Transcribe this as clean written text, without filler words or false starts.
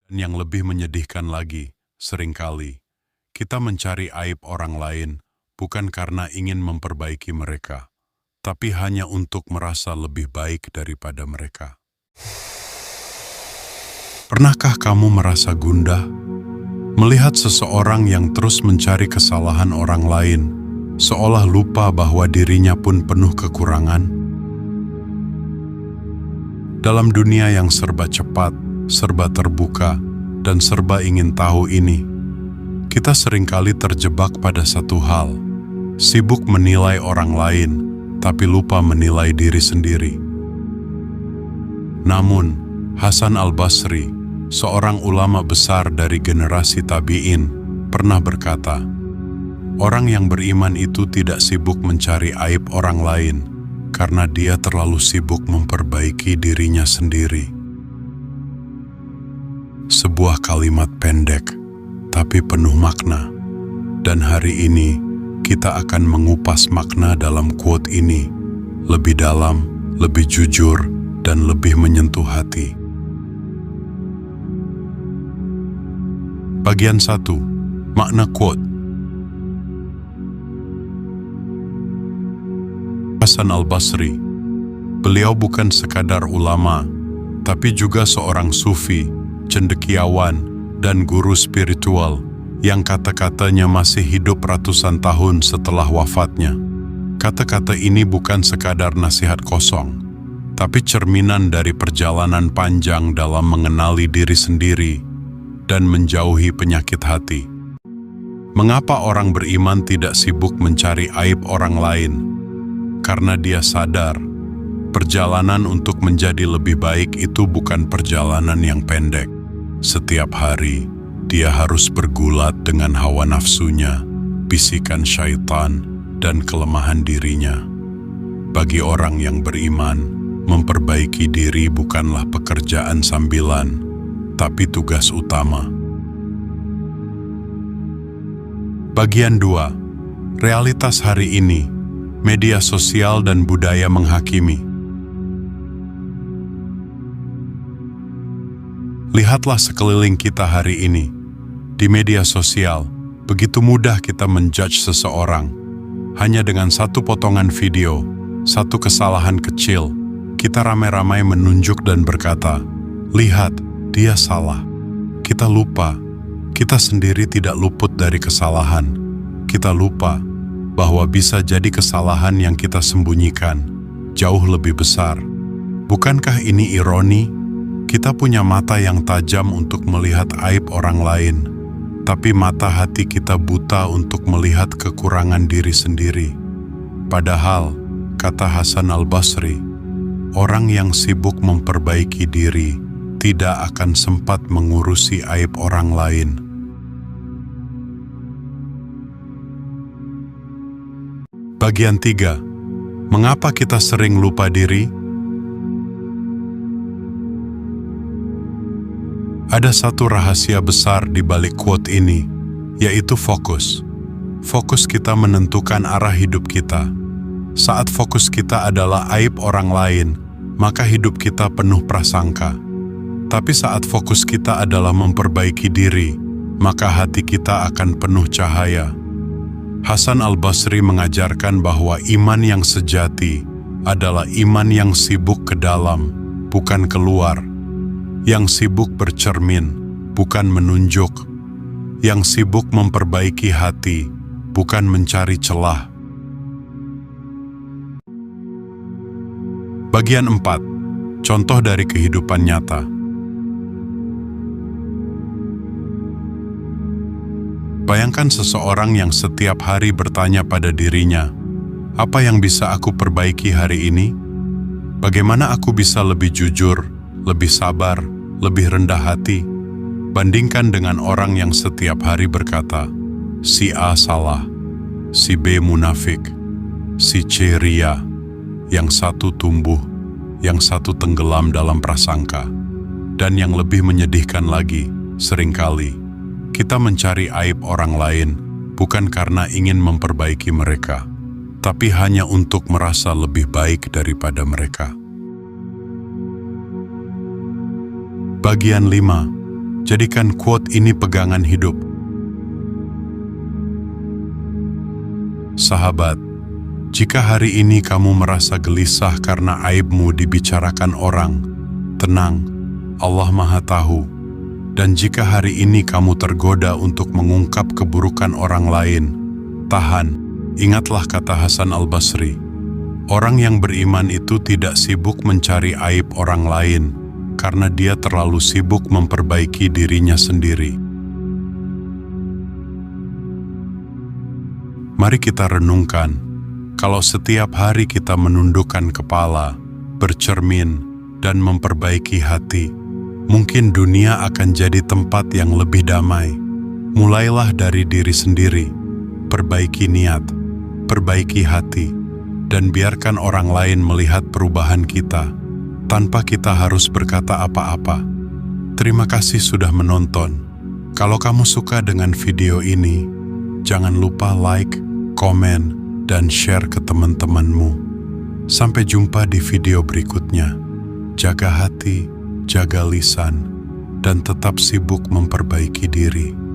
Dan yang lebih menyedihkan lagi, seringkali kita mencari aib orang lain bukan karena ingin memperbaiki mereka, tapi hanya untuk merasa lebih baik daripada mereka. Pernahkah kamu merasa gundah melihat seseorang yang terus mencari kesalahan orang lain, seolah lupa bahwa dirinya pun penuh kekurangan? Dalam dunia yang serba cepat, serba terbuka, dan serba ingin tahu ini, kita seringkali terjebak pada satu hal, sibuk menilai orang lain, tapi lupa menilai diri sendiri. Namun, Hasan al-Basri, seorang ulama besar dari generasi tabi'in, pernah berkata, orang yang beriman itu tidak sibuk mencari aib orang lain, karena dia terlalu sibuk memperbaiki dirinya sendiri. Sebuah kalimat pendek, tapi penuh makna. Dan hari ini, kita akan mengupas makna dalam quote ini, lebih dalam, lebih jujur, dan lebih menyentuh hati. Bagian 1. Makna quote. Hasan al-Basri, beliau bukan sekadar ulama, tapi juga seorang sufi, cendekiawan, dan guru spiritual yang kata-katanya masih hidup ratusan tahun setelah wafatnya. Kata-kata ini bukan sekadar nasihat kosong, tapi cerminan dari perjalanan panjang dalam mengenali diri sendiri dan menjauhi penyakit hati. Mengapa orang beriman tidak sibuk mencari aib orang lain? Karena dia sadar, perjalanan untuk menjadi lebih baik itu bukan perjalanan yang pendek. Setiap hari, dia harus bergulat dengan hawa nafsunya, bisikan syaitan, dan kelemahan dirinya. Bagi orang yang beriman, memperbaiki diri bukanlah pekerjaan sambilan, tapi tugas utama. Bagian 2. Realitas hari ini, media sosial dan budaya menghakimi. Lihatlah sekeliling kita hari ini. Di media sosial, begitu mudah kita menjudge seseorang. Hanya dengan satu potongan video, satu kesalahan kecil, kita ramai-ramai menunjuk dan berkata, "Lihat, dia salah." Kita lupa, kita sendiri tidak luput dari kesalahan. Kita lupa bahwa bisa jadi kesalahan yang kita sembunyikan jauh lebih besar. Bukankah ini ironi? Kita punya mata yang tajam untuk melihat aib orang lain, tapi mata hati kita buta untuk melihat kekurangan diri sendiri. Padahal, kata Hasan al-Basri, orang yang sibuk memperbaiki diri tidak akan sempat mengurusi aib orang lain. Bagian 3. Mengapa kita sering lupa diri? Ada satu rahasia besar di balik quote ini, yaitu fokus. Fokus kita menentukan arah hidup kita. Saat fokus kita adalah aib orang lain, maka hidup kita penuh prasangka. Tapi saat fokus kita adalah memperbaiki diri, maka hati kita akan penuh cahaya. Hasan al-Basri mengajarkan bahwa iman yang sejati adalah iman yang sibuk ke dalam, bukan keluar. Yang sibuk bercermin, bukan menunjuk. Yang sibuk memperbaiki hati, bukan mencari celah. Bagian 4. Contoh dari kehidupan nyata. Bayangkan seseorang yang setiap hari bertanya pada dirinya, apa yang bisa aku perbaiki hari ini? Bagaimana aku bisa lebih jujur, lebih sabar, lebih rendah hati? Bandingkan dengan orang yang setiap hari berkata, si A salah, si B munafik, si C ria, yang satu tumbuh, yang satu tenggelam dalam prasangka. Dan yang lebih menyedihkan lagi, seringkali kita mencari aib orang lain bukan karena ingin memperbaiki mereka, tapi hanya untuk merasa lebih baik daripada mereka. Bagian 5. Jadikan quote ini pegangan hidup. Sahabat, jika hari ini kamu merasa gelisah karena aibmu dibicarakan orang, tenang, Allah Maha Tahu. Dan jika hari ini kamu tergoda untuk mengungkap keburukan orang lain, tahan, ingatlah kata Hasan Al-Basri. Orang yang beriman itu tidak sibuk mencari aib orang lain, karena dia terlalu sibuk memperbaiki dirinya sendiri. Mari kita renungkan, kalau setiap hari kita menundukkan kepala, bercermin, dan memperbaiki hati, mungkin dunia akan jadi tempat yang lebih damai. Mulailah dari diri sendiri, perbaiki niat, perbaiki hati, dan biarkan orang lain melihat perubahan kita, tanpa kita harus berkata apa-apa. Terima kasih sudah menonton. Kalau kamu suka dengan video ini, jangan lupa like, komen, dan share ke teman-temanmu. Sampai jumpa di video berikutnya. Jaga hati, jaga lisan, dan tetap sibuk memperbaiki diri.